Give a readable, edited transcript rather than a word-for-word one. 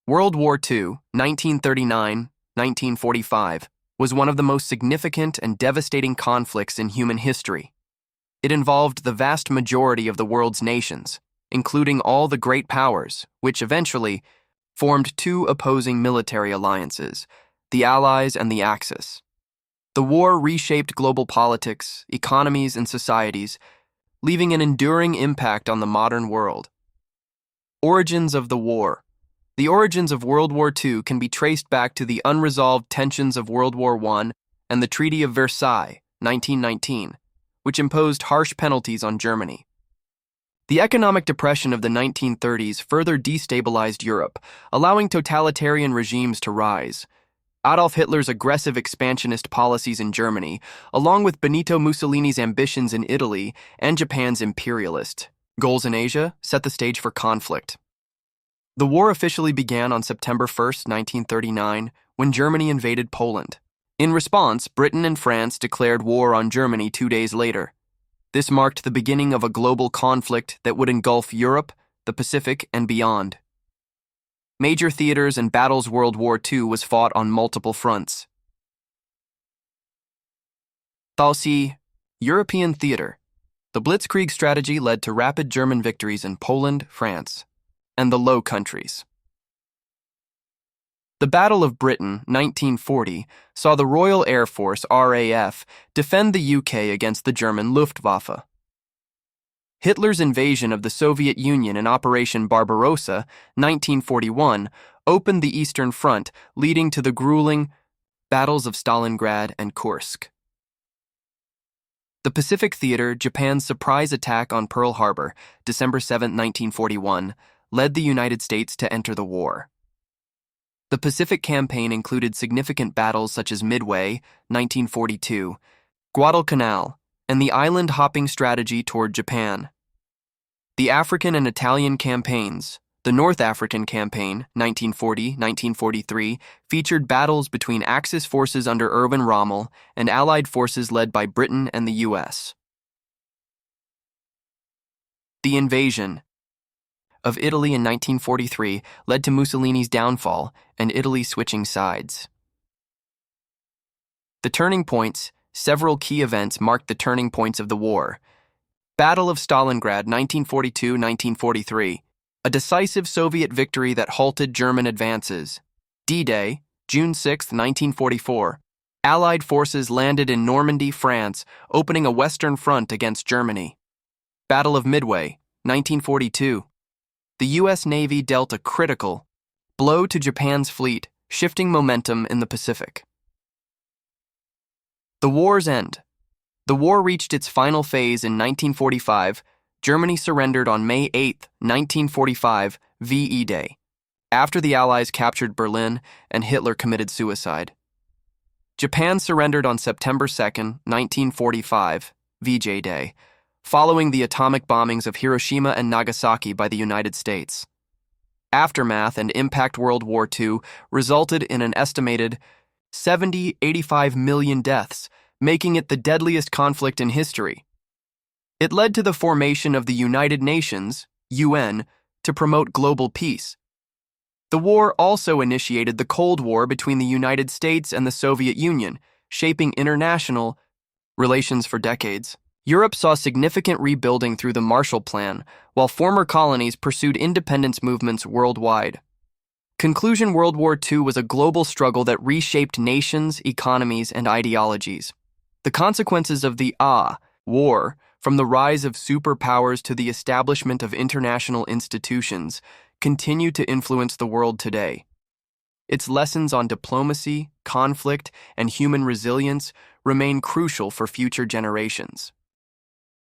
World War II, 1939-1945, was one of the most significant and devastating conflicts in human history. It involved the vast majority of the world's nations, including all the great powers, which eventually formed two opposing military alliances, the Allies and the Axis. The war reshaped global politics, economies, and societies, leaving an enduring impact on the modern world. Origins of the war. The origins of World War II can be traced back to the unresolved tensions of World War I and the Treaty of Versailles, 1919, which imposed harsh penalties on Germany. The economic depression of the 1930s further destabilized Europe, allowing totalitarian regimes to rise. Adolf Hitler's aggressive expansionist policies in Germany, along with Benito Mussolini's ambitions in Italy and Japan's imperialist goals in Asia, set the stage for conflict. The war officially began on September 1, 1939, when Germany invaded Poland. In response, Britain and France declared war on Germany 2 days later. This marked the beginning of a global conflict that would engulf Europe, the Pacific, and beyond. Major theaters and battles. World War II was fought on multiple fronts. Thalsi, European theater. The Blitzkrieg strategy led to rapid German victories in Poland, France, and the Low Countries. The Battle of Britain, 1940, saw the Royal Air Force, RAF, defend the UK against the German Luftwaffe. Hitler's invasion of the Soviet Union in Operation Barbarossa, 1941, opened the Eastern Front, leading to the grueling battles of Stalingrad and Kursk. The Pacific Theater, Japan's surprise attack on Pearl Harbor, December 7, 1941, led the United States to enter the war. The Pacific Campaign included significant battles such as Midway, 1942, Guadalcanal, and the island-hopping strategy toward Japan. The African and Italian campaigns, the North African Campaign, 1940-1943, featured battles between Axis forces under Erwin Rommel and Allied forces led by Britain and the U.S. The invasion of Italy in 1943 led to Mussolini's downfall and Italy switching sides. The turning points. Several key events marked the turning points of the war. Battle of Stalingrad, 1942-1943, a decisive Soviet victory that halted German advances. D-Day, June 6, 1944. Allied forces landed in Normandy, France, opening a Western front against Germany. Battle of Midway, 1942. The U.S. Navy dealt a critical blow to Japan's fleet, shifting momentum in the Pacific. The war's end. The war reached its final phase in 1945. Germany surrendered on May 8, 1945, VE Day, after the Allies captured Berlin and Hitler committed suicide. Japan surrendered on September 2, 1945, VJ Day, following the atomic bombings of Hiroshima and Nagasaki by the United States. Aftermath and impact. World War II resulted in an estimated 85 million deaths, making it the deadliest conflict in history. It led to the formation of the United Nations, UN, to promote global peace. The war also initiated the Cold War between the United States and the Soviet Union, shaping international relations for decades. Europe saw significant rebuilding through the Marshall Plan, while former colonies pursued independence movements worldwide. Conclusion. World War II was a global struggle that reshaped nations, economies, and ideologies. The consequences of the war, from the rise of superpowers to the establishment of international institutions, continue to influence the world today. Its lessons on diplomacy, conflict, and human resilience remain crucial for future generations.